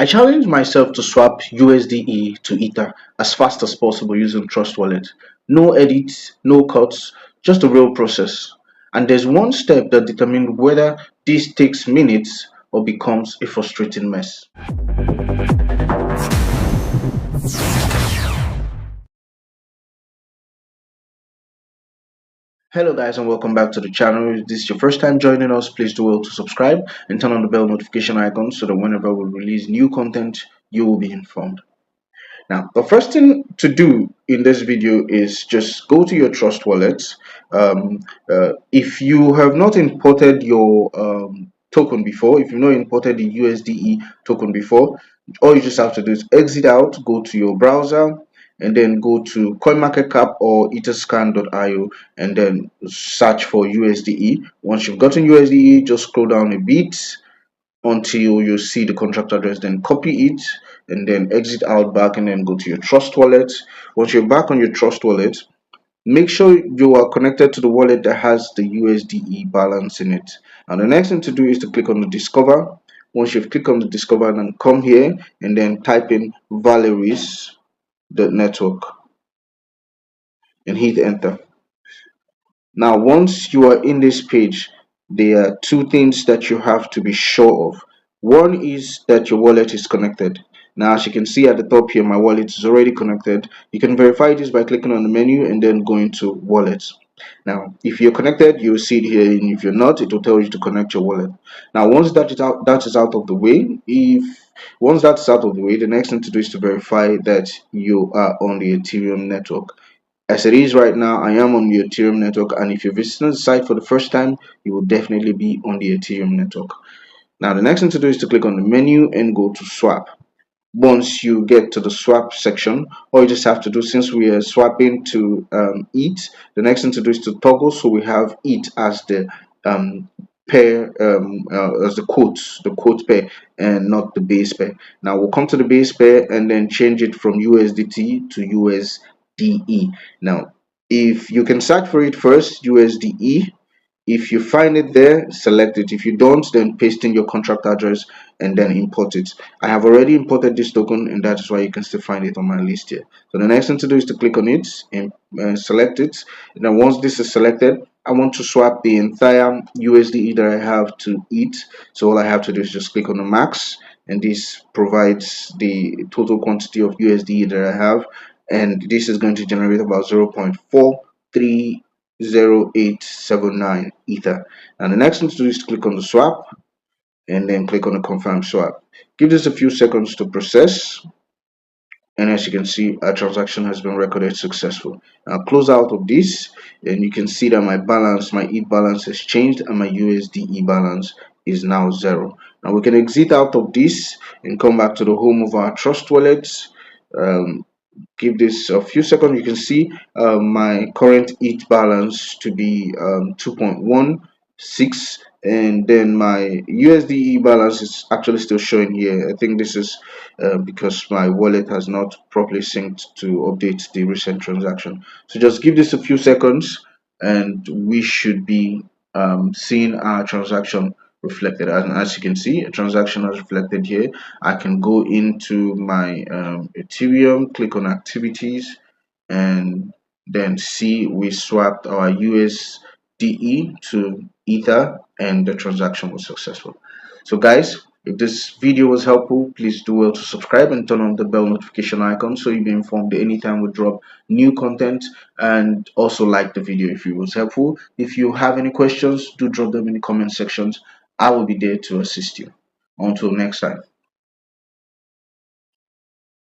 I challenged myself to swap USDe to Ether as fast as possible using Trust Wallet. No edits, no cuts, just a real process. And there's one step that determines whether this takes minutes or becomes a frustrating mess. Hello guys and welcome back to the channel. If this is your first time joining us, please do well to subscribe and turn on the bell notification icon so that whenever we release new content, you will be informed. Now, the first thing to do in this video is just go to your Trust wallet. If you have not imported your token before, if you've not imported the USDe token before, all you just have to do is exit out, go to your browser, and then go to CoinMarketCap or etherscan.io and then search for USDe. Once you've gotten USDe, just scroll down a bit until you see the contract address, then copy it and then exit out back and then go to your Trust wallet. Once you're back on your Trust wallet, make sure you are connected to the wallet that has the USDe balance in it. And the next thing to do is to click on the discover. Once you've clicked on the discover, then come here and then type in Valeris Network and hit enter. Now once you are in this page, there are two things that you have to be sure of. One is that your wallet is connected. Now as you can see at the top here, my wallet is already connected. You can verify this by clicking on the menu and then going to wallets. Now if you're connected, you'll see it here, and if you're not, it will tell you to connect your wallet. Now once that is out of the way, once that's out of the way, the next thing to do is to verify that you are on the Ethereum network. As it is right now, I am on the Ethereum network, and if you're visiting the site for the first time, you will definitely be on the Ethereum network. Now the next thing to do is to click on the menu and go to swap. Once you get to the swap section, all you just have to do, since we are swapping to ETH, the next thing to do is to toggle so we have ETH as the pair, as the quote pair, and not the base pair. Now we'll come to the base pair and then change it from USDT to USDe. Now if you can search for it first, USDe. If you find it there, select it. If you don't, then paste in your contract address and then import it. I have already imported this token, and that is why you can still find it on my list here. So the next thing to do is to click on it and select it. And then once this is selected, I want to swap the entire USDe that I have to ETH. So all I have to do is just click on the max, and this provides the total quantity of USDe that I have. And this is going to generate about 0.430879 Ether. And the next thing to do is to click on the swap and then click on the confirm swap. Give this a few seconds to process, and as you can see, our transaction has been recorded successful. I'll close out of this, and you can see that my ETH balance has changed, and my USDe balance is now 0. Now we can exit out of this and come back to the home of our Trust wallets. Give this a few seconds. You can see my current ETH balance to be 2.16, and then my USDe balance is actually still showing here. I think this is because my wallet has not properly synced to update the recent transaction. So just give this a few seconds and we should be seeing our transaction reflected. And as you can see, a transaction is reflected here. I can go into my Ethereum, click on activities, and then see we swapped our USDe to Ether, and the transaction was successful. So guys, if this video was helpful, please do well to subscribe and turn on the bell notification icon so you'll be informed anytime we drop new content, and also like the video if it was helpful. If you have any questions, do drop them in the comment sections. I will be there to assist you. Until next time.